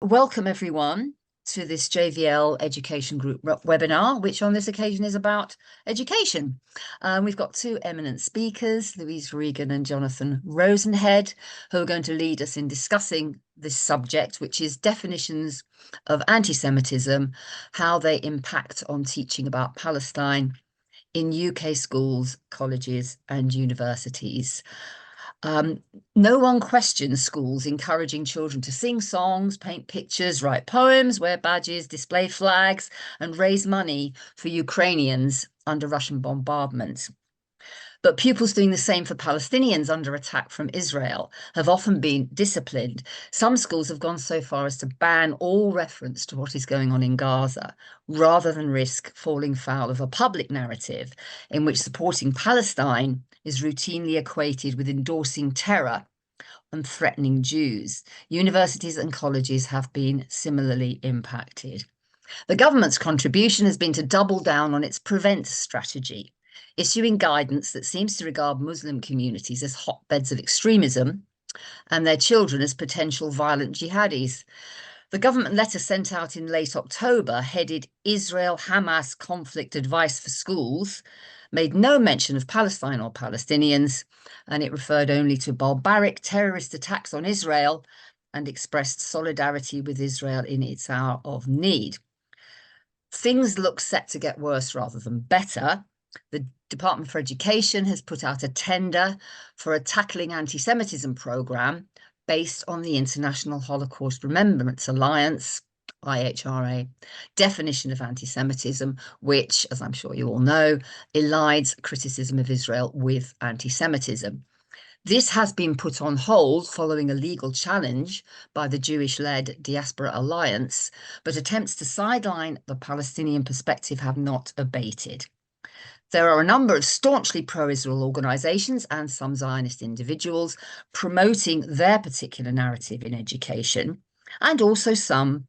Welcome everyone to this JVL Education Group webinar, which on this occasion is about education. We've got two eminent speakers, Louise Regan and Jonathan Rosenhead, who are going to lead us in discussing this subject, which is definitions of anti-Semitism, how they impact on teaching about Palestine in UK schools, colleges and universities. No one questions schools encouraging children to sing songs, paint pictures, write poems, wear badges, display flags, and raise money for Ukrainians under Russian bombardment. But pupils doing the same for Palestinians under attack from Israel have often been disciplined. Some schools have gone so far as to ban all reference to what is going on in Gaza, rather than risk falling foul of a public narrative in which supporting Palestine is routinely equated with endorsing terror and threatening Jews. Universities and colleges have been similarly impacted. The government's contribution has been to double down on its prevent strategy, issuing guidance that seems to regard Muslim communities as hotbeds of extremism and their children as potential violent jihadis. The government letter sent out in late October, headed Israel-Hamas Conflict Advice for Schools, made no mention of Palestine or Palestinians, and it referred only to barbaric terrorist attacks on Israel and expressed solidarity with Israel in its hour of need. Things look set to get worse rather than better. The Department for Education has put out a tender for a Tackling Anti-Semitism programme based on the International Holocaust Remembrance Alliance, IHRA, definition of anti-Semitism, which, as I'm sure you all know, elides criticism of Israel with anti-Semitism. This has been put on hold following a legal challenge by the Jewish-led Diaspora Alliance, but attempts to sideline the Palestinian perspective have not abated. There are a number of staunchly pro-Israel organisations and some Zionist individuals promoting their particular narrative in education, and also some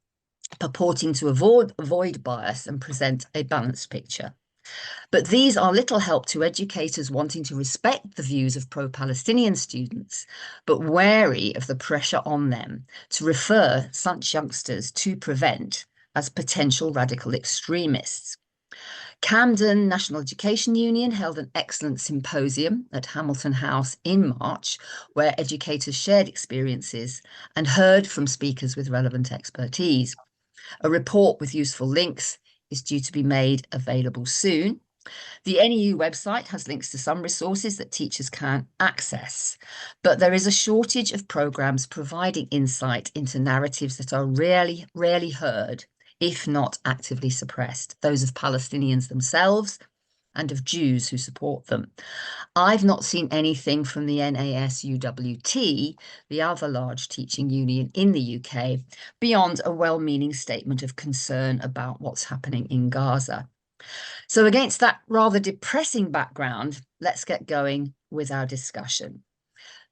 purporting to avoid bias and present a balanced picture. But these are little help to educators wanting to respect the views of pro-Palestinian students, but wary of the pressure on them to refer such youngsters to prevent as potential radical extremists. Camden National Education Union held an excellent symposium at Hamilton House in March, where educators shared experiences and heard from speakers with relevant expertise. A report with useful links is due to be made available soon. The NEU website has links to some resources that teachers can access, but there is a shortage of programmes providing insight into narratives that are rarely heard, if not actively suppressed, those of Palestinians themselves and of Jews who support them. I've not seen anything from the NASUWT, the other large teaching union in the UK, beyond a well-meaning statement of concern about what's happening in Gaza. So against that rather depressing background, let's get going with our discussion.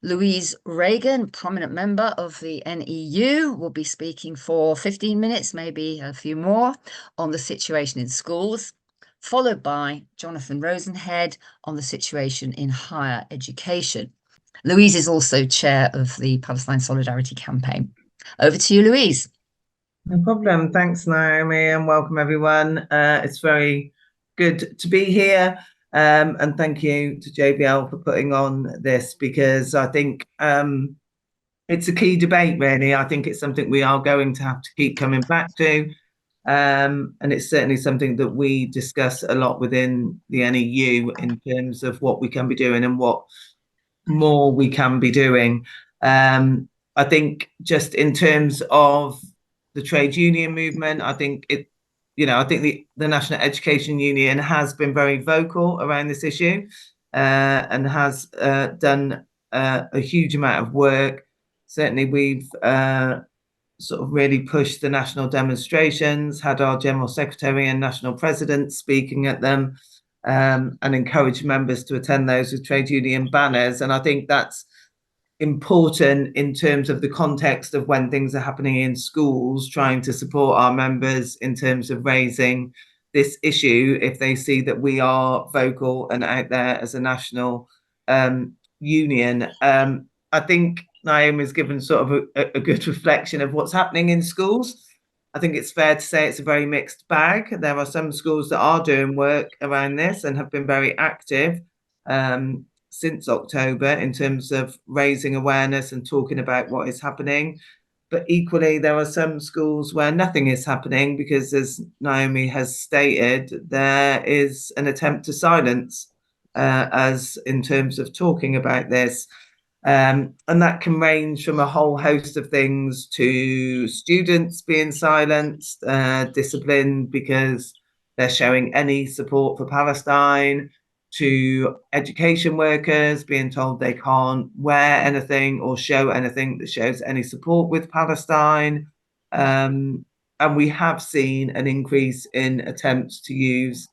Louise Regan, prominent member of the NEU, will be speaking for 15 minutes, maybe a few more, on the situation in schools, followed by Jonathan Rosenhead on the situation in higher education. Louise is also chair of the Palestine Solidarity Campaign. Over to you, Louise. No problem. Thanks, Naomi, and welcome everyone. It's very good to be here. And thank you to JVL for putting on this, because I think it's a key debate, really. I think it's something we are going to have to keep coming back to. And it's certainly something that we discuss a lot within the NEU in terms of what we can be doing and what more we can be doing. I think just in terms of the trade union movement, I think the National Education Union has been very vocal around this issue and has done a huge amount of work. Certainly, we've sort of really pushed the national demonstrations, had our General Secretary and National President speaking at them, and encouraged members to attend those with trade union banners. And I think that's important in terms of the context of when things are happening in schools, trying to support our members in terms of raising this issue if they see that we are vocal and out there as a national union. I think Naomi's given sort of a good reflection of what's happening in schools. I think it's fair to say it's a very mixed bag. There are some schools that are doing work around this and have been very active since October in terms of raising awareness and talking about what is happening. But equally, there are some schools where nothing is happening because, as Naomi has stated, there is an attempt to silence us in terms of talking about this. And that can range from a whole host of things to students being silenced, disciplined because they're showing any support for Palestine, to education workers being told they can't wear anything or show anything that shows any support with Palestine. And we have seen an increase in attempts to use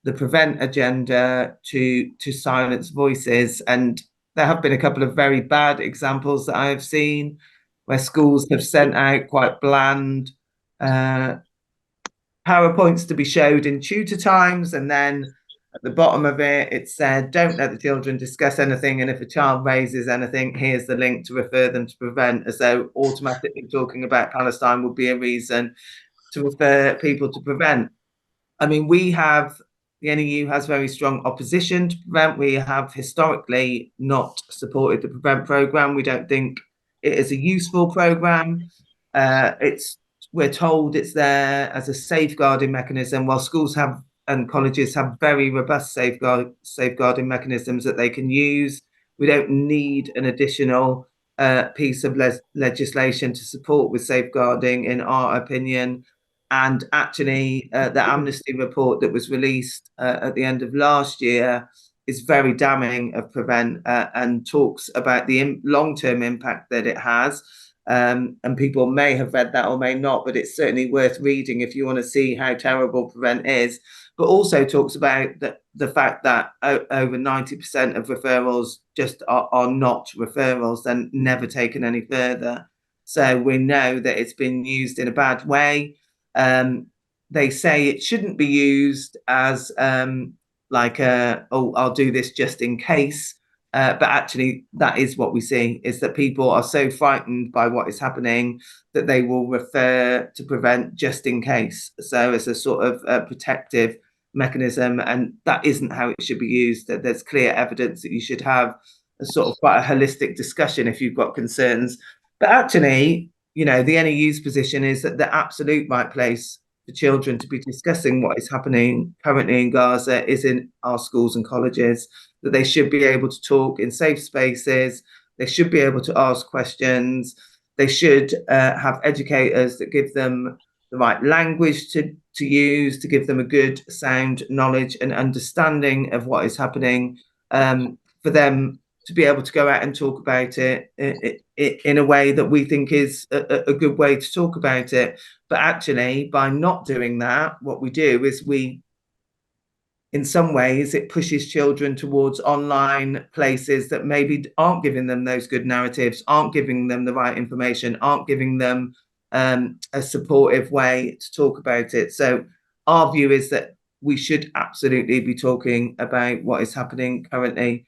the prevent agenda to silence voices. And there have been a couple of very bad examples that I have seen where schools have sent out quite bland PowerPoints to be showed in tutor times, and then at the bottom of it, it said, don't let the children discuss anything. And if a child raises anything, here's the link to refer them to prevent, as though automatically talking about Palestine would be a reason to refer people to prevent. I mean, the NEU has very strong opposition to prevent. We have historically not supported the prevent programme. We don't think it is a useful programme. We're told it's there as a safeguarding mechanism, while schools have and colleges have very robust safeguarding mechanisms that they can use. We don't need an additional piece of legislation to support with safeguarding, in our opinion. And actually, the Amnesty report that was released at the end of last year is very damning of prevent and talks about the long-term impact that it has. And people may have read that or may not, but it's certainly worth reading if you want to see how terrible prevent is. But also talks about the fact that over 90% of referrals just are not referrals and never taken any further. So we know that it's been used in a bad way. They say it shouldn't be used as like I'll do this just in case. But actually, that is what we see, is that people are so frightened by what is happening that they will refer to prevent just in case. So as a sort of protective mechanism, and that isn't how it should be used. That there's clear evidence that you should have a sort of quite a holistic discussion if you've got concerns. But actually, the NEU's position is that the absolute right place for children to be discussing what is happening currently in Gaza is in our schools and colleges, that they should be able to talk in safe spaces, they should be able to ask questions, they should have educators that give them the right language to use, to give them a good sound knowledge and understanding of what is happening, for them to be able to go out and talk about it in a way that we think is a good way to talk about it. But actually, by not doing that, what we do is in some ways, it pushes children towards online places that maybe aren't giving them those good narratives, aren't giving them the right information, aren't giving them a supportive way to talk about it. So our view is that we should absolutely be talking about what is happening currently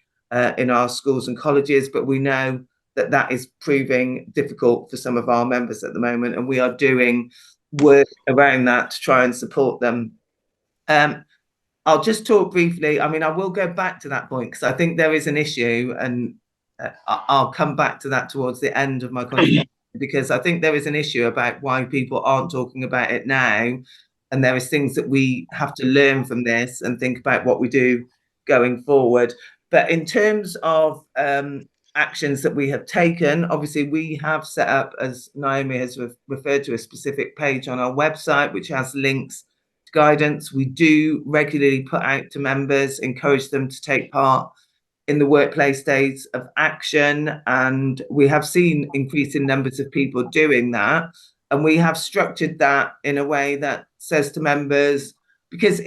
in our schools and colleges, but we know that that is proving difficult for some of our members at the moment, and we are doing work around that to try and support them. I'll just talk briefly. I mean, I will go back to that point because I think there is an issue, and I'll come back to that towards the end of my contribution, because I think there is an issue about why people aren't talking about it now. And there is things that we have to learn from this and think about what we do going forward. But in terms of actions that we have taken, obviously we have set up, as Naomi has referred to, a specific page on our website, which has links to guidance. We do regularly put out to members, encourage them to take part in the workplace days of action. And we have seen increasing numbers of people doing that. And we have structured that in a way that says to members, because,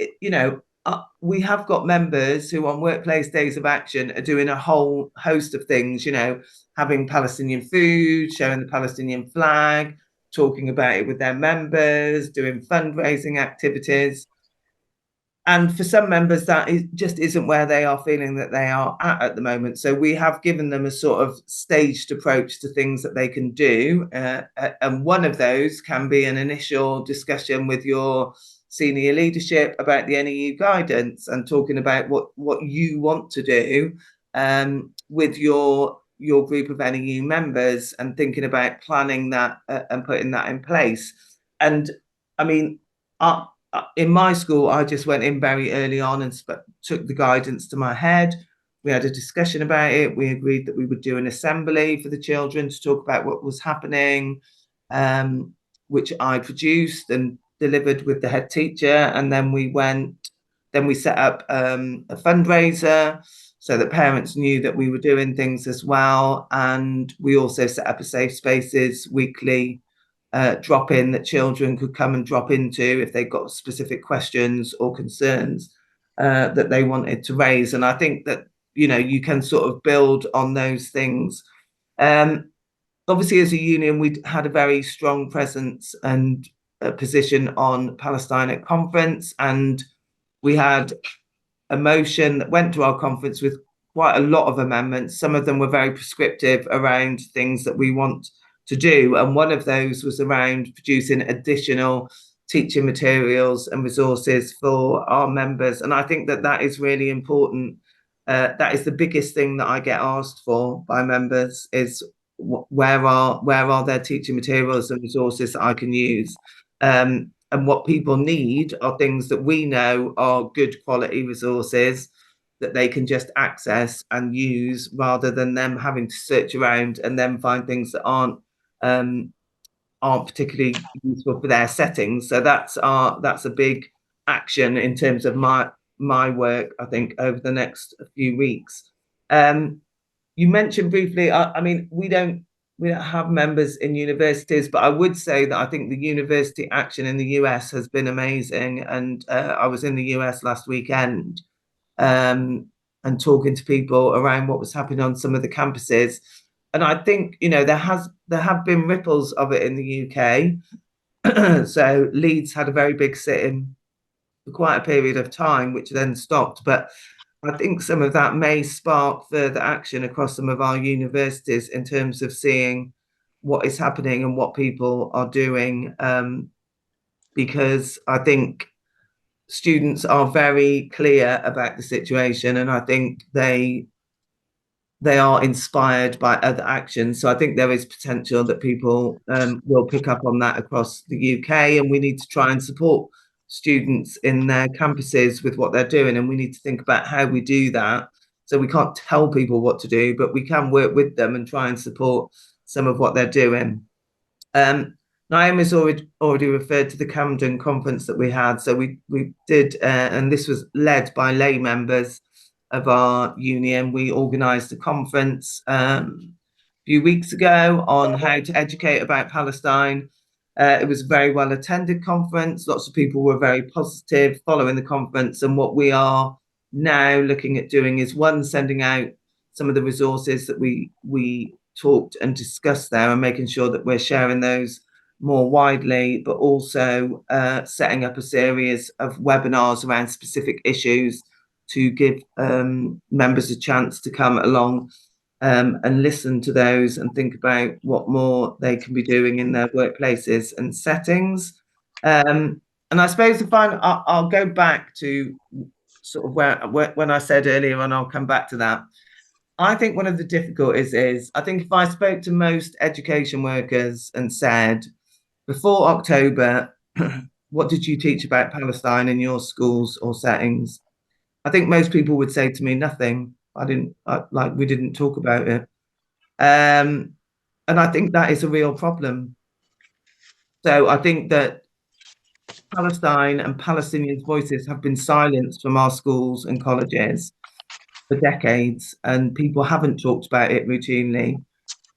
we have got members who on workplace days of action are doing a whole host of things, having Palestinian food, showing the Palestinian flag, talking about it with their members, doing fundraising activities. And for some members, that just isn't where they are feeling that they are at the moment. So we have given them a sort of staged approach to things that they can do. And one of those can be an initial discussion with your senior leadership about the NEU guidance and talking about what you want to do with your group of NEU members, and thinking about planning that and putting that in place. And I mean, in my school, I just went in very early on and took the guidance to my head. We had a discussion about it. We agreed that we would do an assembly for the children to talk about what was happening, which I produced and delivered with the head teacher. And then we set up a fundraiser so that parents knew that we were doing things as well. And we also set up a safe spaces weekly drop in that children could come and drop into if they got specific questions or concerns that they wanted to raise. And I think that, you can sort of build on those things. Obviously, as a union, we had a very strong presence and position on Palestine at conference, and we had a motion that went to our conference with quite a lot of amendments. Some of them were very prescriptive around things that we want to do. And one of those was around producing additional teaching materials and resources for our members. And I think that that is really important. That is the biggest thing that I get asked for by members, is where are their teaching materials and resources that I can use. And what people need are things that we know are good quality resources that they can just access and use, rather than them having to search around and then find things that aren't particularly useful for their settings. So that's a big action in terms of my work, I think, over the next few weeks. You mentioned briefly, I mean, we don't have members in universities, but I would say that I think the university action in the US has been amazing. And I was in the US last weekend and talking to people around what was happening on some of the campuses. And I think, there have been ripples of it in the UK. So Leeds had a very big sit-in for quite a period of time, which then stopped. But I think some of that may spark further action across some of our universities in terms of seeing what is happening and what people are doing. Because I think students are very clear about the situation, and I think they are inspired by other actions. So I think there is potential that people will pick up on that across the UK, and we need to try and support students in their campuses with what they're doing, and we need to think about how we do that. So we can't tell people what to do, but we can work with them and try and support some of what they're doing. Naomi's already referred to the Camden conference that we had. So we did, and this was led by lay members of our union. We organised a conference a few weeks ago on how to educate about Palestine. It was a very well attended conference. Lots of people were very positive following the conference. And what we are now looking at doing is, one, sending out some of the resources that we talked and discussed there, and making sure that we're sharing those more widely, but also setting up a series of webinars around specific issues to give members a chance to come along and listen to those and think about what more they can be doing in their workplaces and settings. And I suppose I'll go back to sort of when I said earlier, and I'll come back to that. I think one of the difficulties is, I think if I spoke to most education workers and said, before October, what did you teach about Palestine in your schools or settings? I think most people would say to me, nothing. We didn't talk about it. And I think that is a real problem. So I think that Palestine and Palestinians' voices have been silenced from our schools and colleges for decades, and people haven't talked about it routinely.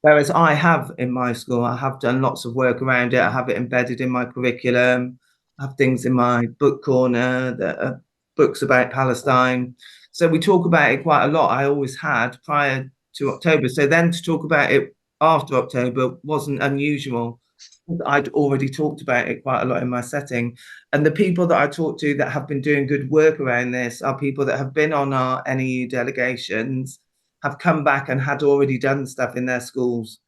Whereas I have in my school, I have done lots of work around it. I have it embedded in my curriculum. I have things in my book corner that are books about Palestine. So we talk about it quite a lot. I always had prior to October. So then to talk about it after October wasn't unusual. I'd already talked about it quite a lot in my setting. And the people that I talk to that have been doing good work around this are people that have been on our NEU delegations, have come back and had already done stuff in their schools,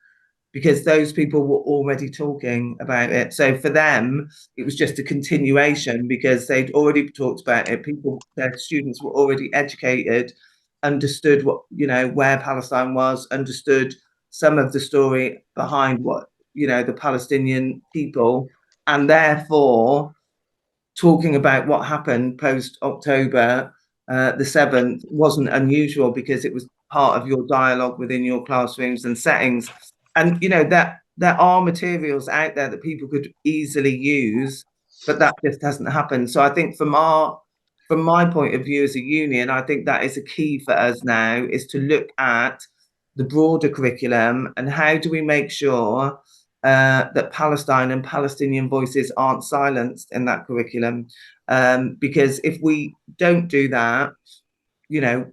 because those people were already talking about it. So for them, it was just a continuation because they'd already talked about it. People, their students were already educated, understood what, where Palestine was, understood some of the story behind what, the Palestinian people, and therefore talking about what happened post October the 7th wasn't unusual because it was part of your dialogue within your classrooms and settings. And that there are materials out there that people could easily use, but that just hasn't happened. So I think from my point of view as a union, I think that is a key for us now, is to look at the broader curriculum and how do we make sure that Palestine and Palestinian voices aren't silenced in that curriculum. Because if we don't do that,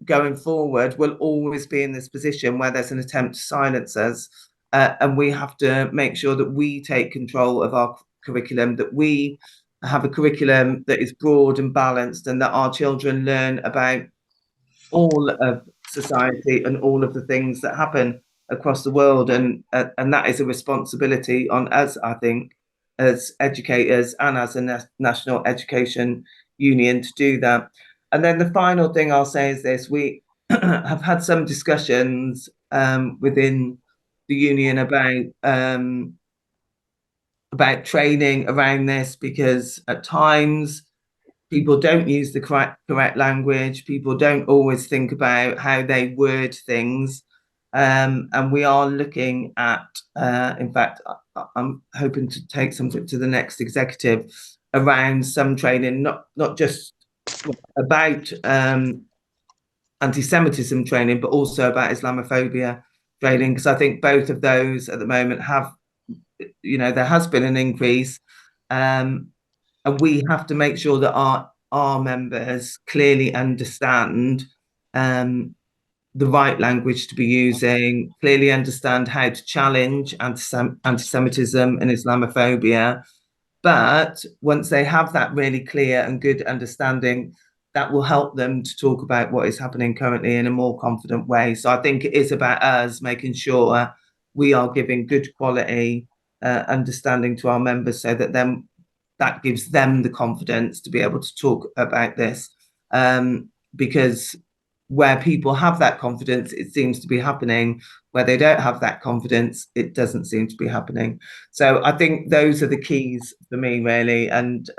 going forward, we'll always be in this position where there's an attempt to silence us. And we have to make sure that we take control of our curriculum, that we have a curriculum that is broad and balanced, and that our children learn about all of society and all of the things that happen across the world, and that is a responsibility on us, I think, as educators and as a national education union, to do that. And then the final thing I'll say is this: we have had some discussions within the union about training around this, because at times people don't use the correct language. People don't always think about how they word things. And we are looking at, in fact, I'm hoping to take something to the next executive around some training, not just about anti-Semitism training, but also about Islamophobia training, because I think both of those at the moment have, there has been an increase. And we have to make sure that our members clearly understand the right language to be using, clearly understand how to challenge anti-Semitism and Islamophobia. But once they have that really clear and good understanding, that will help them to talk about what is happening currently in a more confident way. So I think it is about us making sure we are giving good quality understanding to our members, so that then that gives them the confidence to be able to talk about this. Because where people have that confidence, it seems to be happening. Where they don't have that confidence, it doesn't seem to be happening. So I think those are the keys for me, really. And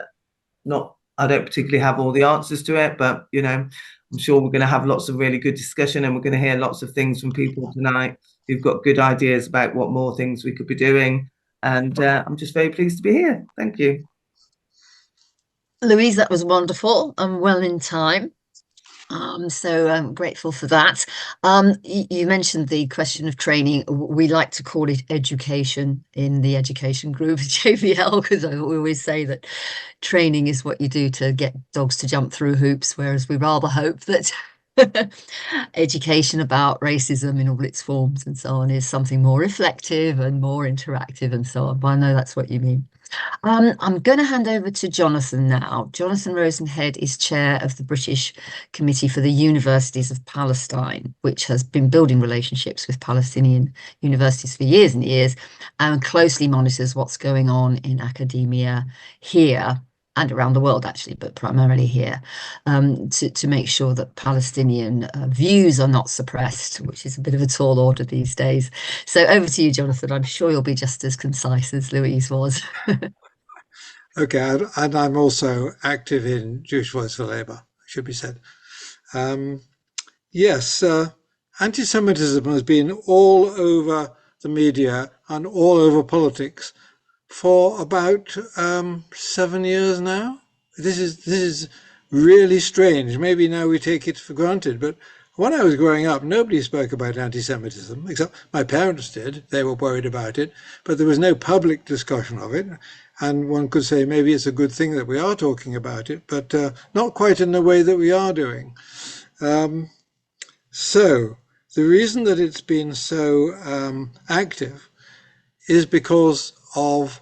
I don't particularly have all the answers to it, but I'm sure we're going to have lots of really good discussion, and we're going to hear lots of things from people tonight who've got good ideas about what more things we could be doing. And I'm just very pleased to be here. Thank you. Louise, that was wonderful and well in time. So I'm grateful for that. You mentioned the question of training. We like to call it education in the education group at JVL, because I always say that training is what you do to get dogs to jump through hoops, whereas we rather hope that education about racism in all its forms and so on is something more reflective and more interactive and so on. But I know that's what you mean. I'm going to hand over to Jonathan now. Jonathan Rosenhead is chair of the British Committee for the Universities of Palestine, which has been building relationships with Palestinian universities for years and years, and closely monitors what's going on in academia here and around the world, actually, but primarily here, to make sure that Palestinian views are not suppressed, which is a bit of a tall order these days. So over to you, Jonathan. I'm sure you'll be just as concise as Louise was. Okay, and I'm also active in Jewish Voice for Labour, should be said. Yes, anti-Semitism has been all over the media and all over politics for about 7 years now. This is really strange. Maybe now we take it for granted, but when I was growing up, nobody spoke about anti-Semitism, except my parents did. They were worried about it, but there was no public discussion of it. And one could say maybe it's a good thing that we are talking about it, but not quite in the way that we are doing. So the reason that it's been so active is because of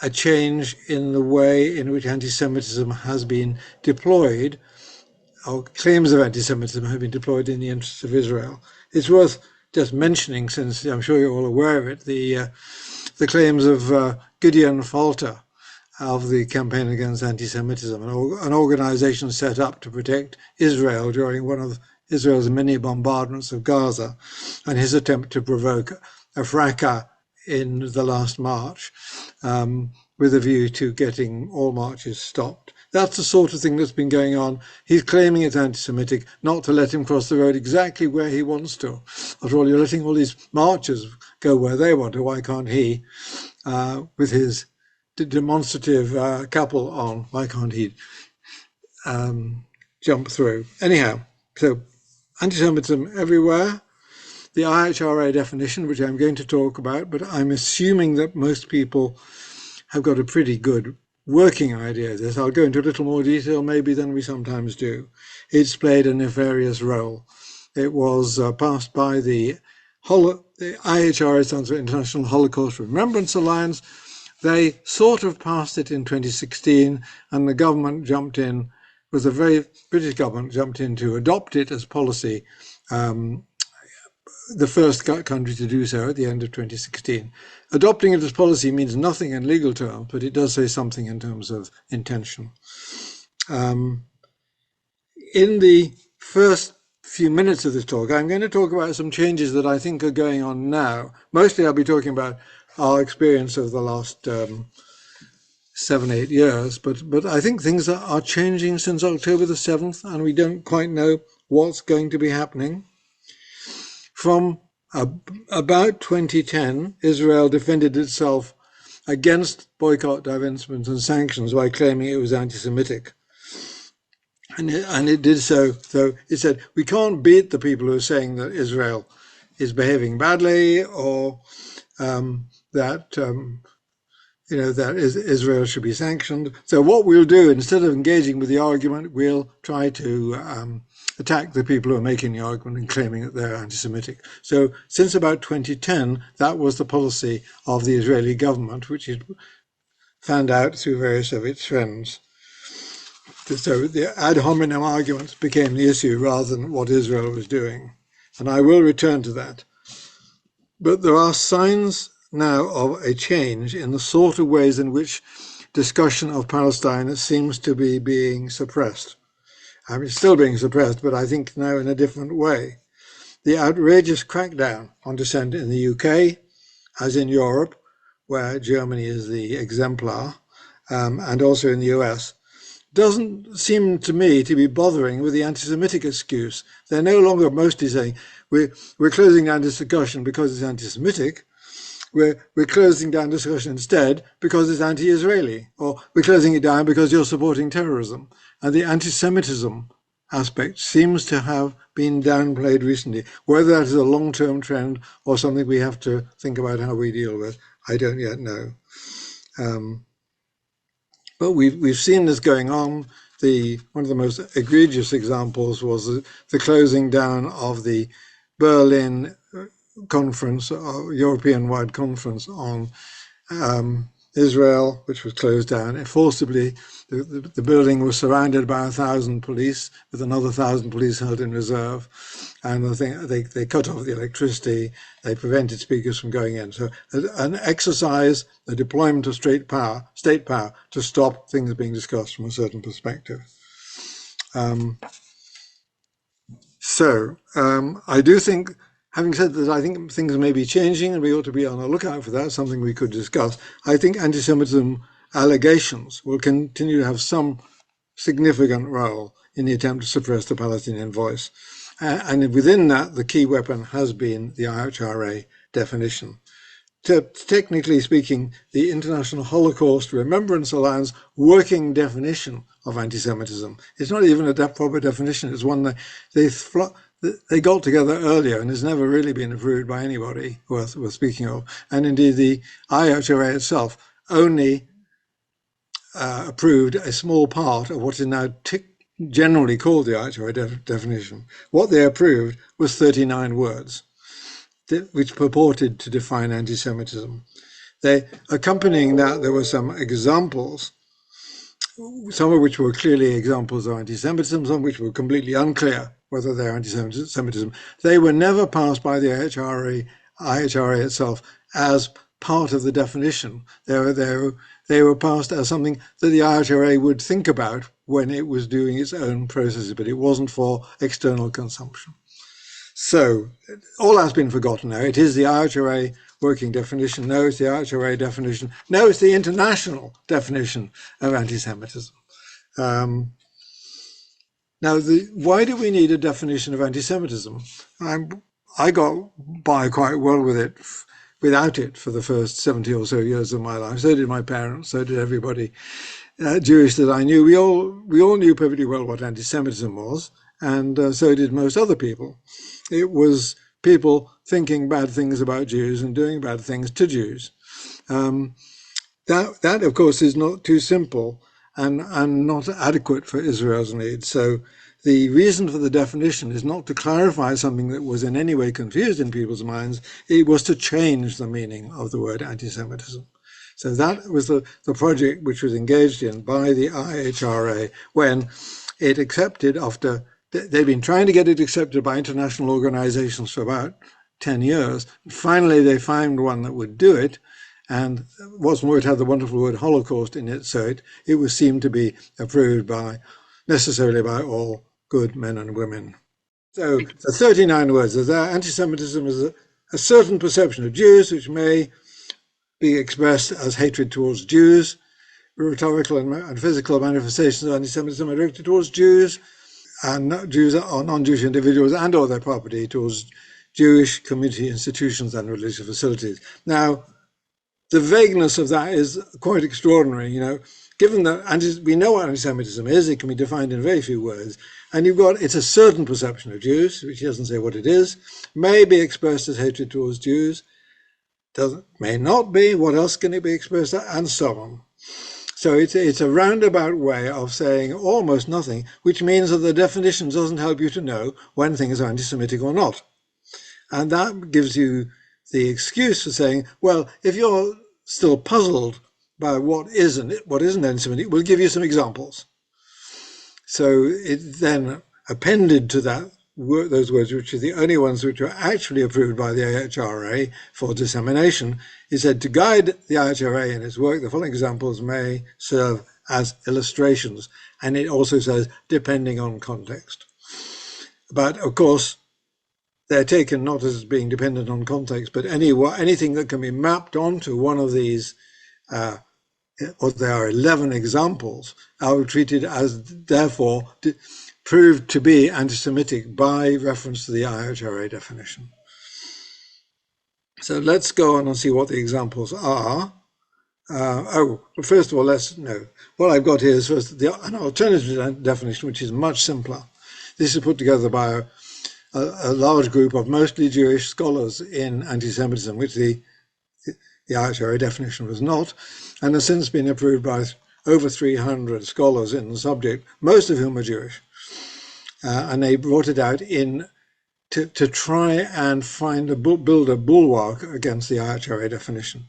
a change in the way in which anti-Semitism has been deployed, or claims of anti-Semitism have been deployed in the interests of Israel. It's worth just mentioning, since I'm sure you're all aware of it, the claims of Gideon Falter of the Campaign Against Anti-Semitism, an organization set up to protect Israel during one of Israel's many bombardments of Gaza, and his attempt to provoke a fracas in the last march, with a view to getting all marches stopped. That's the sort of thing that's been going on. He's claiming it's anti-Semitic, not to let him cross the road exactly where he wants to. After all, you're letting all these marchers go where they want to. Why can't he, with his demonstrative couple on, why can't he jump through? Anyhow, so anti-Semitism everywhere. The IHRA definition, which I'm going to talk about, but I'm assuming that most people have got a pretty good working idea of this. I'll go into a little more detail maybe than we sometimes do. It's played a nefarious role. It was passed by the IHRA, stands for International Holocaust Remembrance Alliance. They sort of passed it in 2016, and the government jumped in, British government jumped in to adopt it as policy, the first country to do so at the end of 2016. Adopting it as policy means nothing in legal terms, but it does say something in terms of intention. In the first few minutes of this talk, I'm going to talk about some changes that I think are going on now. Mostly I'll be talking about our experience of the last 7-8 years, but I think things are changing since October the 7th, and we don't quite know what's going to be happening. From about 2010, Israel defended itself against boycott, divestment and sanctions by claiming it was anti-Semitic. And it did so. So it said, we can't beat the people who are saying that Israel is behaving badly, or that Israel should be sanctioned. So what we'll do, instead of engaging with the argument, we'll try to attack the people who are making the argument and claiming that they're anti-Semitic. So since about 2010, that was the policy of the Israeli government, which it found out through various of its friends. So the ad hominem arguments became the issue rather than what Israel was doing. And I will return to that. But there are signs now of a change in the sort of ways in which discussion of Palestine seems to be being suppressed. I mean, it's still being suppressed, but I think now in a different way. The outrageous crackdown on dissent in the UK, as in Europe, where Germany is the exemplar, and also in the US, doesn't seem to me to be bothering with the anti-Semitic excuse. They're no longer mostly saying, we're closing down this discussion because it's anti-Semitic. We're closing down discussion instead because it's anti-Israeli, or we're closing it down because you're supporting terrorism. And the anti-Semitism aspect seems to have been downplayed recently. Whether that is a long-term trend or something we have to think about how we deal with, I don't yet know. But we've seen this going on. One of the most egregious examples was the closing down of the Berlin conference, European-wide conference on Israel, which was closed down forcibly. The building was surrounded by 1,000 police, with another 1,000 police held in reserve, and I think they cut off the electricity. They prevented speakers from going in. So an exercise, the deployment of state power to stop things being discussed from a certain perspective. I do think, having said that, I think things may be changing and we ought to be on the lookout for that, something we could discuss. I think anti-Semitism allegations will continue to have some significant role in the attempt to suppress the Palestinian voice. And within that, the key weapon has been the IHRA definition. Technically speaking, the International Holocaust Remembrance Alliance working definition of anti-Semitism, it's not even a proper definition, it's one that they got together earlier and has never really been approved by anybody worth speaking of. And indeed, the IHRA itself only approved a small part of what is now generally called the IHRA definition. What they approved was 39 words, which purported to define anti-Semitism. Accompanying that, there were some examples, some of which were clearly examples of anti-Semitism, some of which were completely unclear whether they're anti-Semitism. They were never passed by the IHRA itself as part of the definition. They were passed as something that the IHRA would think about when it was doing its own processes, but it wasn't for external consumption. So all that's been forgotten now. It is the IHRA working definition. No, it's the IHRA definition. No, it's the international definition of anti-Semitism. Now, why do we need a definition of anti-Semitism? I got by quite well without it for the first 70 or so years of my life. So did my parents, so did everybody Jewish that I knew. We all knew perfectly well what anti-Semitism was, and so did most other people. It was people thinking bad things about Jews and doing bad things to Jews. That, of course, is not too simple and not adequate for Israel's needs. So the reason for the definition is not to clarify something that was in any way confused in people's minds. It was to change the meaning of the word anti-Semitism. So that was the project which was engaged in by the IHRA when it accepted, after they've been trying to get it accepted by international organizations for about 10 years. Finally, they found one that would do it. And what's more, it had the wonderful word Holocaust in it, so it was seemed to be approved necessarily by all good men and women. So 39 words. Anti-Semitism is a certain perception of Jews which may be expressed as hatred towards Jews. Rhetorical and physical manifestations of anti-Semitism are directed towards Jews, and Jews or non-Jewish individuals and or their property, towards Jewish community institutions and religious facilities. Now, the vagueness of that is quite extraordinary, given that we know what anti-Semitism is. It can be defined in very few words. And it's a certain perception of Jews, which he doesn't say what it is, may be expressed as hatred towards Jews, may not be, what else can it be expressed as, and so on. So it's a roundabout way of saying almost nothing, which means that the definition doesn't help you to know when things are anti-Semitic or not. And that gives you the excuse for saying, well, if you're still puzzled by what isn't anti-Semitic, we'll give you some examples. So it then appended to those words, which are the only ones which are actually approved by the IHRA for dissemination, he said, to guide the IHRA in its work, the following examples may serve as illustrations. And it also says, depending on context. But of course, they're taken not as being dependent on context, but anything that can be mapped onto one of these, or there are 11 examples, are treated as, therefore, proved to be anti-Semitic by reference to the IHRA definition. So let's go on and see what the examples are. First of all, let's know. What I've got here is first an alternative definition, which is much simpler. This is put together by a large group of mostly Jewish scholars in anti-Semitism, which the IHRA definition was not, and has since been approved by over 300 scholars in the subject, most of whom are Jewish. And they brought it out to try and build a bulwark against the IHRA definition.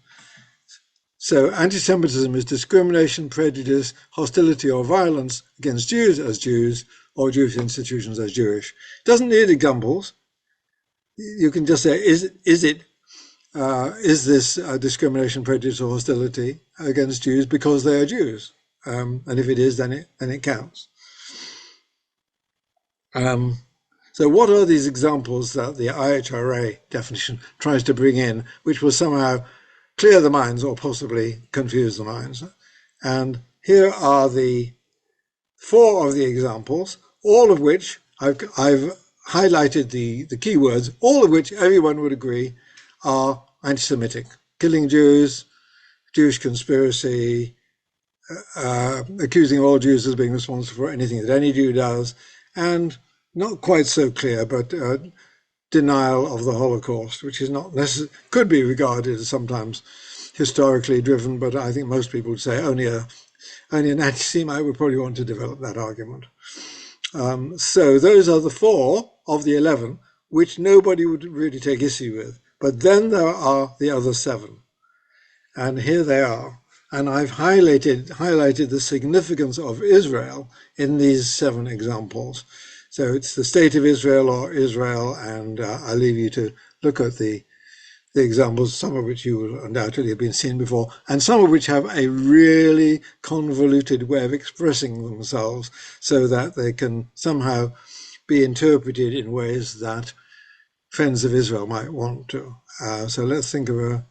So anti-Semitism is discrimination, prejudice, hostility or violence against Jews as Jews or Jewish institutions as Jewish. It doesn't need examples. You can just say, is this discrimination, prejudice or hostility against Jews because they are Jews? And if it is, then it counts. So what are these examples that the IHRA definition tries to bring in, which will somehow clear the minds or possibly confuse the minds? And here are the 4 of the examples, all of which I've highlighted the key words, all of which everyone would agree are anti-Semitic. Killing Jews, Jewish conspiracy, accusing all Jews as being responsible for anything that any Jew does, and not quite so clear, but denial of the Holocaust, which is not necessarily, could be regarded as sometimes historically driven, but I think most people would say only an anti-Semite would probably want to develop that argument. So those are the 4 of the 11, which nobody would really take issue with. But then there are the other 7. And here they are. And I've highlighted the significance of Israel in these 7 examples. So it's the state of Israel or Israel, and I leave you to look at the examples, some of which you will undoubtedly have been seen before, and some of which have a really convoluted way of expressing themselves so that they can somehow be interpreted in ways that friends of Israel might want to. So let's think of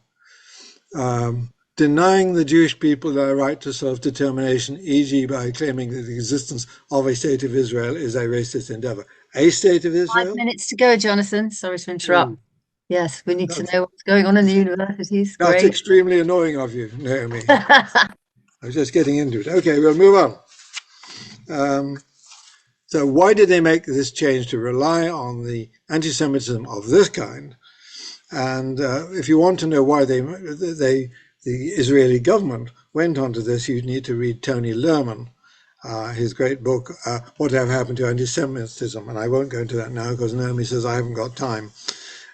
denying the Jewish people their right to self-determination, e.g. by claiming that the existence of a state of Israel is a racist endeavor. A state of Israel? 5 minutes to go, Jonathan. Sorry to interrupt. Yes, we need to know what's going on in the universities. That's Great. extremely annoying of you, Naomi. I was just getting into it. Okay, we'll move on. So why did they make this change to rely on the anti-Semitism of this kind? And if you want to know why the Israeli government went onto this, you need to read Tony Lerman, his great book, What Have Happened to Anti-Semitism. And I won't go into that now because Naomi says I haven't got time.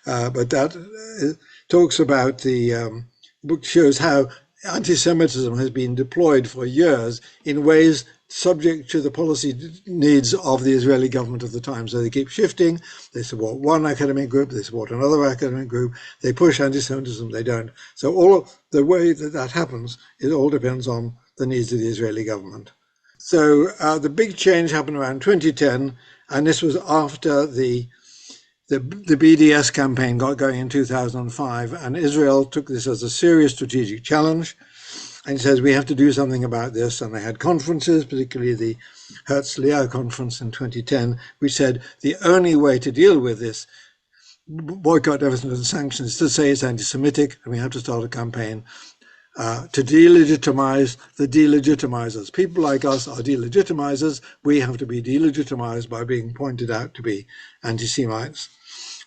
But that talks about the book shows how anti-Semitism has been deployed for years in ways subject to the policy needs of the Israeli government of the time. So they keep shifting. They support one academic group, they support another academic group, they push anti-Semitism, they don't. So all of the way that happens, it all depends on the needs of the Israeli government. So the big change happened around 2010, and this was after the BDS campaign got going in 2005, and Israel took this as a serious strategic challenge and says we have to do something about this. And they had conferences, particularly the Herzliya conference in 2010, which said the only way to deal with this boycott, divestment and sanctions is to say it's anti-Semitic, and we have to start a campaign to delegitimize the delegitimizers. People like us are delegitimizers. We have to be delegitimized by being pointed out to be anti-Semites.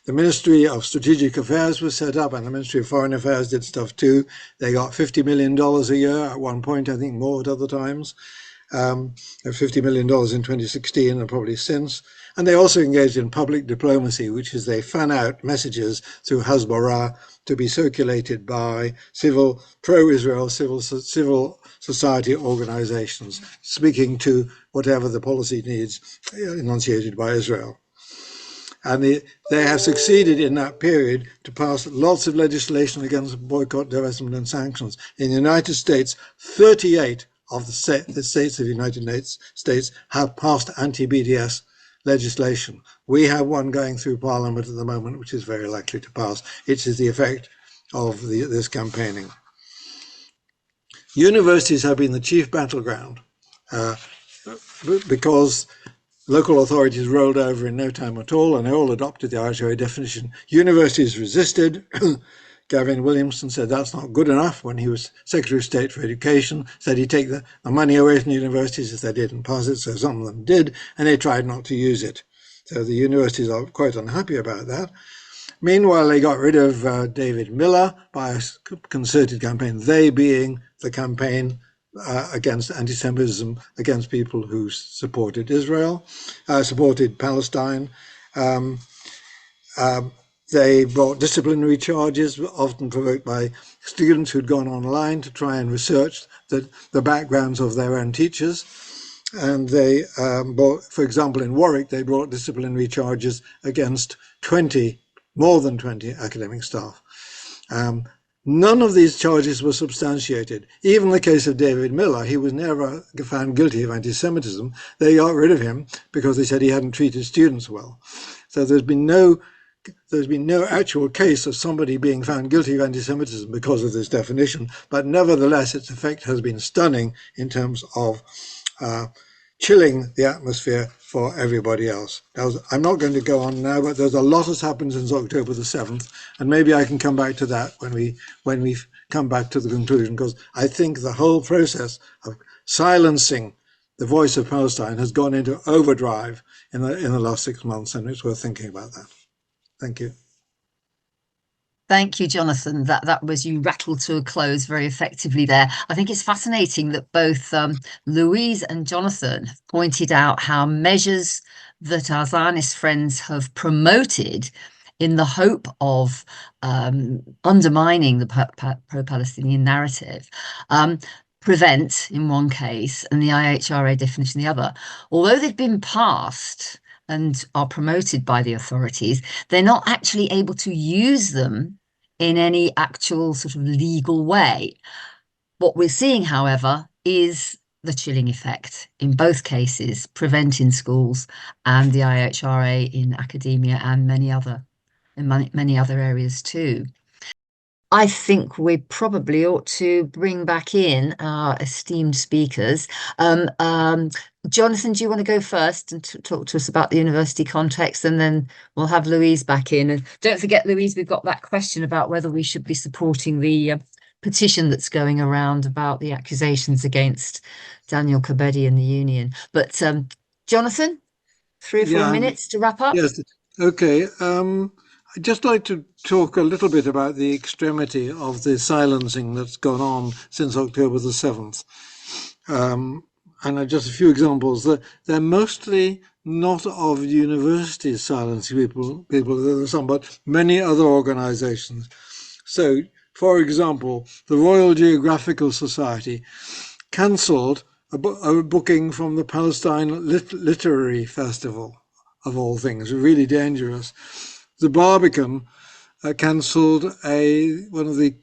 The Ministry of Strategic Affairs was set up, and the Ministry of Foreign Affairs did stuff too. They got $50 million a year at one point, I think more at other times. $50 million in 2016 and probably since. And they also engaged in public diplomacy, which is they fan out messages through Hasbara to be circulated by pro-Israel civil society organizations, speaking to whatever the policy needs enunciated by Israel. And they have succeeded in that period to pass lots of legislation against boycott, divestment and sanctions. In the United States, 38 of the states of the United States have passed anti-BDS legislation. We have one going through Parliament at the moment, which is very likely to pass. It is the effect of this campaigning. Universities have been the chief battleground because local authorities rolled over in no time at all, and they all adopted the IHRA definition. Universities resisted. Gavin Williamson said that's not good enough when he was Secretary of State for Education, said he'd take the money away from the universities if they didn't pass it, so some of them did, and they tried not to use it. So the universities are quite unhappy about that. Meanwhile, they got rid of David Miller by a concerted campaign, they being the campaign against anti-Semitism, against people who supported Israel, supported Palestine. They brought disciplinary charges, often provoked by students who'd gone online to try and research the backgrounds of their own teachers. And they brought, for example, in Warwick, they brought disciplinary charges against more than 20 academic staff. None of these charges were substantiated. Even in the case of David Miller, he was never found guilty of anti-Semitism. They got rid of him because they said he hadn't treated students well. So there's been no actual case of somebody being found guilty of anti-Semitism because of this definition, but nevertheless its effect has been stunning in terms of chilling the atmosphere for everybody else. Now, I'm not going to go on now, but there's a lot has happened since October the 7th, and maybe I can come back to that when we come back to the conclusion, because I think the whole process of silencing the voice of Palestine has gone into overdrive in the last 6 months, and it's worth thinking about that. Thank you. Thank you, Jonathan. That was, you rattled to a close very effectively there. I think it's fascinating that both Louise and Jonathan have pointed out how measures that our Zionist friends have promoted in the hope of undermining the pro-Palestinian narrative, prevent in one case and the IHRA definition in the other. Although they've been passed and are promoted by the authorities, they're not actually able to use them in any actual sort of legal way. What we're seeing, however, is the chilling effect in both cases, Prevent in schools and the IHRA in academia and many other areas too. I think we probably ought to bring back in our esteemed speakers. Jonathan, do you want to go first and talk to us about the university context, and then we'll have Louise back in. And don't forget, Louise, we've got that question about whether we should be supporting the petition that's going around about the accusations against Daniel Kebede and the union. But Jonathan, 3 or 4 minutes to wrap up. Yes. Okay. I'd just like to talk a little bit about the extremity of the silencing that's gone on since October the 7th. And just a few examples. They're mostly not of universities silencing people, there are some, but many other organizations. So, for example, the Royal Geographical Society cancelled a booking from the Palestine Literary Festival, of all things, really dangerous. The Barbican cancelled one of the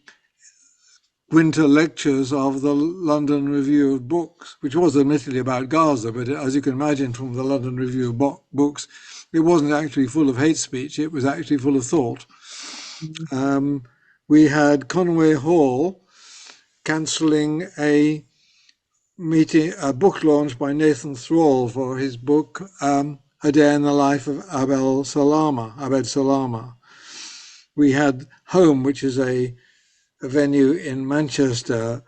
winter lectures of the London Review of Books, which was admittedly about Gaza, but as you can imagine from the London Review of Books, it wasn't actually full of hate speech, it was actually full of thought. We had Conway Hall cancelling a book launch by Nathan Thrall for his book, A Day in the Life of Abed Salama. We had Home, which is a venue in Manchester,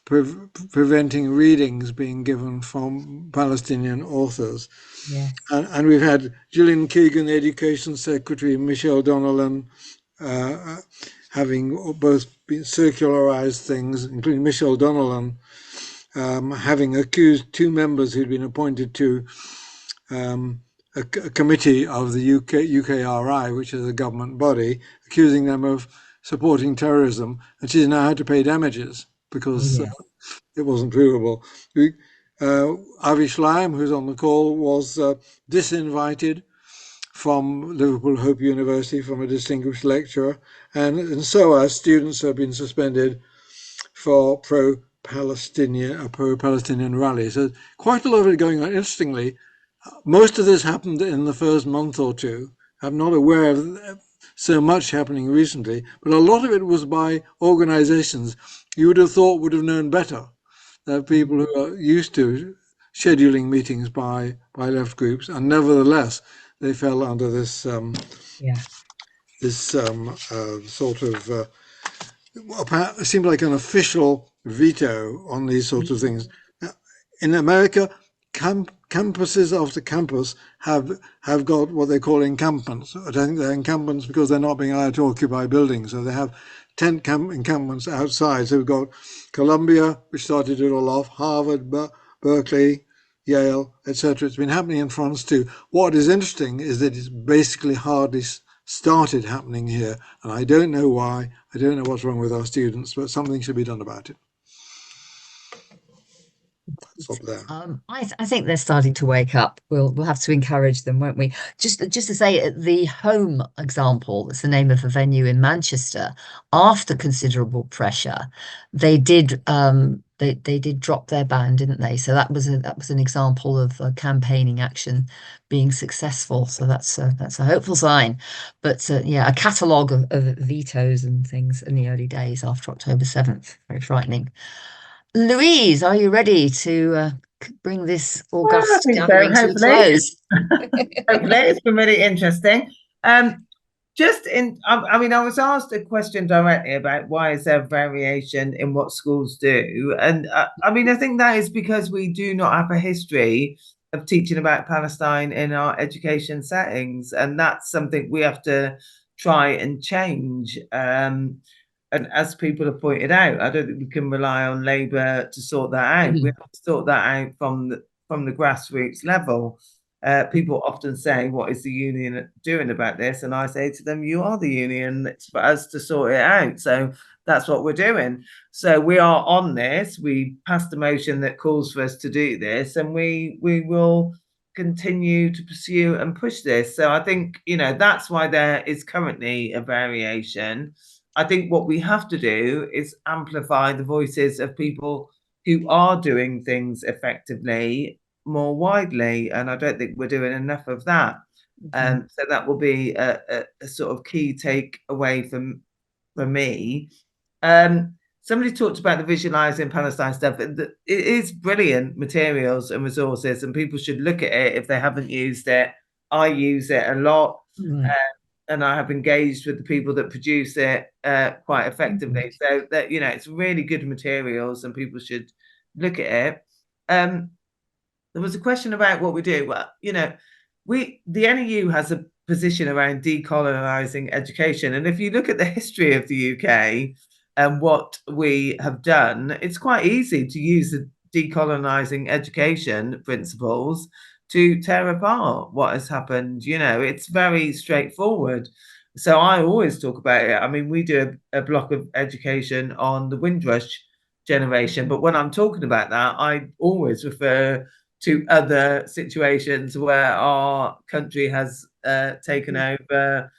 preventing readings being given from Palestinian authors. Yeah. And we've had Gillian Keegan, the Education Secretary, Michelle Donnellan, having both been circularized things, including Michelle Donnellan, having accused 2 members who'd been appointed to a committee of the UKRI, which is a government body, accusing them of supporting terrorism, and she's now had to pay damages because it wasn't provable. Avi Schleim, who's on the call, was disinvited from Liverpool Hope University from a distinguished lecturer, and so our students have been suspended for pro-Palestinian rallies. So quite a lot of it going on. Interestingly, most of this happened in the first month or two. I'm not aware of so much happening recently, but a lot of it was by organizations you would have thought would have known better. There are people who are used to scheduling meetings by left groups, and nevertheless they fell under this sort of it seemed like an official veto on these sorts of things. In America, campuses after campus have got what they call encampments. I think they're encampments because they're not being allowed to occupy buildings, so they have tent encampments outside. So we've got Columbia, which started it all off, Harvard, Berkeley, Yale, etc. It's been happening in France too. What is interesting is that it's basically hardly started happening here, and I don't know why. I don't know what's wrong with our students, but something should be done about it. Stop there. I think they're starting to wake up. We'll have to encourage them, won't we? Just to say, the Home example, that's the name of a venue in Manchester. After considerable pressure, they did drop their ban, didn't they? So that was an example of campaigning action being successful. So that's a hopeful sign. But a catalogue of vetoes and things in the early days after October 7th. Very frightening. Louise, are you ready to bring this august gathering to a close? Hopefully, it's been really interesting. I was asked a question directly about why is there variation in what schools do, and I think that is because we do not have a history of teaching about Palestine in our education settings, and that's something we have to try and change. And as people have pointed out, I don't think we can rely on Labour to sort that out. We have to sort that out from the grassroots level. People often say, what is the union doing about this? And I say to them, you are the union. It's for us to sort it out. So that's what we're doing. So we are on this. We passed a motion that calls for us to do this, and we will continue to pursue and push this. So I think, that's why there is currently a variation. I think what we have to do is amplify the voices of people who are doing things effectively more widely, and I don't think we're doing enough of that. So that will be a sort of key take away from me. Somebody talked about the visualizing Palestine stuff. It is brilliant materials and resources, and people should look at it if they haven't used it. I use it a lot, and I have engaged with the people that produce it quite effectively. So that, it's really good materials, and people should look at it. There was a question about what we do. Well, the NEU has a position around decolonizing education, and if you look at the history of the UK and what we have done, it's quite easy to use the decolonizing education principles to tear apart what has happened. It's very straightforward. So I always talk about it. I mean, we do a block of education on the Windrush generation, but when I'm talking about that, I always refer to other situations where our country has taken over,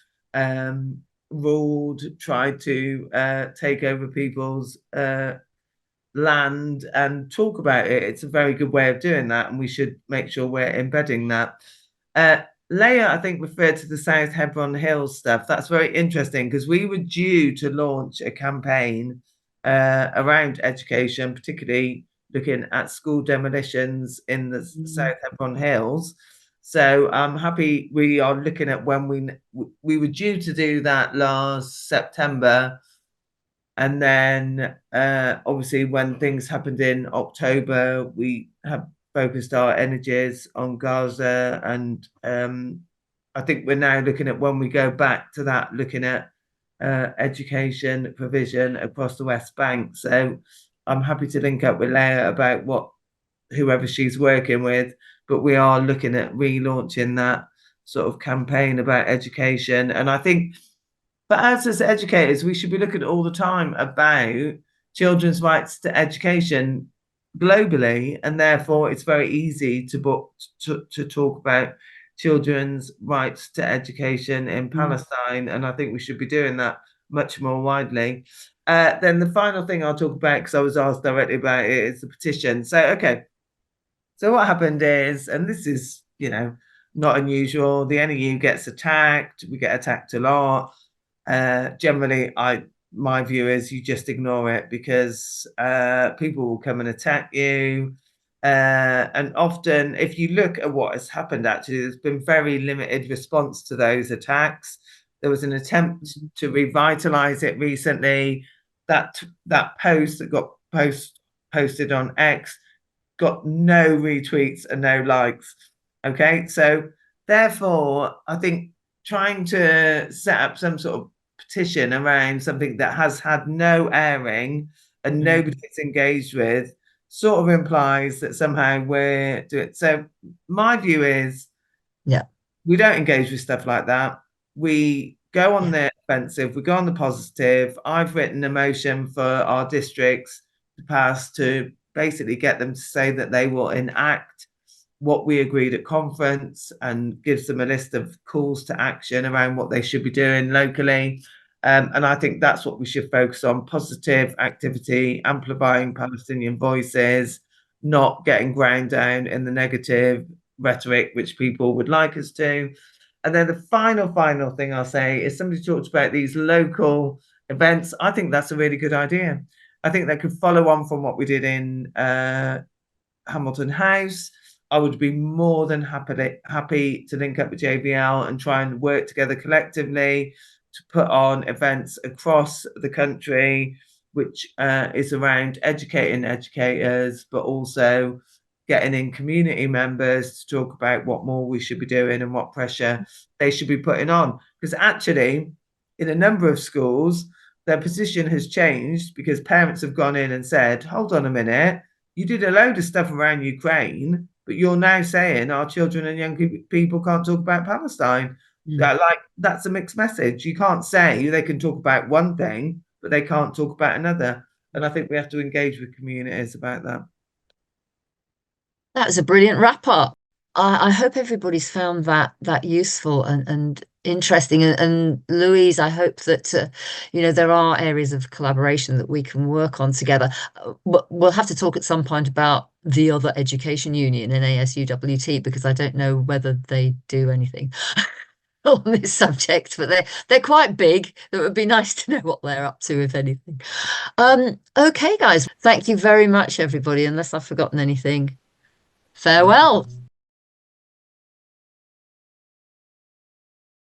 ruled, tried to take over people's land, and talk about it. It's a very good way of doing that, and we should make sure we're embedding that. Leah, I think, referred to the South Hebron Hills stuff. That's very interesting, because we were due to launch a campaign around education, particularly looking at school demolitions in the South Hebron Hills. So I'm happy we are looking at when we were due to do that last September. And then obviously when things happened in October, we have focused our energies on Gaza. And I think we're now looking at, when we go back to that, looking at education provision across the West Bank. So I'm happy to link up with Leah about whoever she's working with, but we are looking at relaunching that sort of campaign about education. And I think for us as educators, we should be looking all the time about children's rights to education globally, and therefore it's very easy to talk about children's rights to education in Palestine, and I think we should be doing that much more widely. Then the final thing I'll talk about, because I was asked directly about it, is the petition. So what happened is, and this is not unusual, the NEU gets attacked. We get attacked a lot. Generally, my view is you just ignore it, because people will come and attack you. And often, if you look at what has happened, actually, there's been very limited response to those attacks. There was an attempt to revitalize it recently. That post that got posted on X got no retweets and no likes. Okay, so therefore, I think trying to set up some sort of petition around something that has had no airing and nobody's engaged with sort of implies that somehow we're doing. So my view is, we don't engage with stuff like that. We go on the offensive, we go on the positive. I've written a motion for our districts to pass, to basically get them to say that they will enact what we agreed at conference, and gives them a list of calls to action around what they should be doing locally. And I think that's what we should focus on: positive activity, amplifying Palestinian voices, not getting ground down in the negative rhetoric, which people would like us to. And then the final thing I'll say is, somebody talked about these local events. I think that's a really good idea. I think that could follow on from what we did in Hamilton House. I would be more than happy to link up with JVL and try and work together collectively to put on events across the country, which is around educating educators, but also getting in community members to talk about what more we should be doing and what pressure they should be putting on. Because actually, in a number of schools, their position has changed, because parents have gone in and said, hold on a minute, you did a load of stuff around Ukraine, but you're now saying our children and young people can't talk about Palestine. That's a mixed message. You can't say they can talk about one thing, but they can't talk about another. And I think we have to engage with communities about that. That was a brilliant wrap up. I hope everybody's found that useful and interesting. And Louise, I hope that there are areas of collaboration that we can work on together. But we'll have to talk at some point about the other education union in ASUWT, because I don't know whether they do anything on this subject, but they're quite big. It would be nice to know what they're up to, if anything. Okay, guys, thank you very much, everybody. Unless I've forgotten anything. Farewell.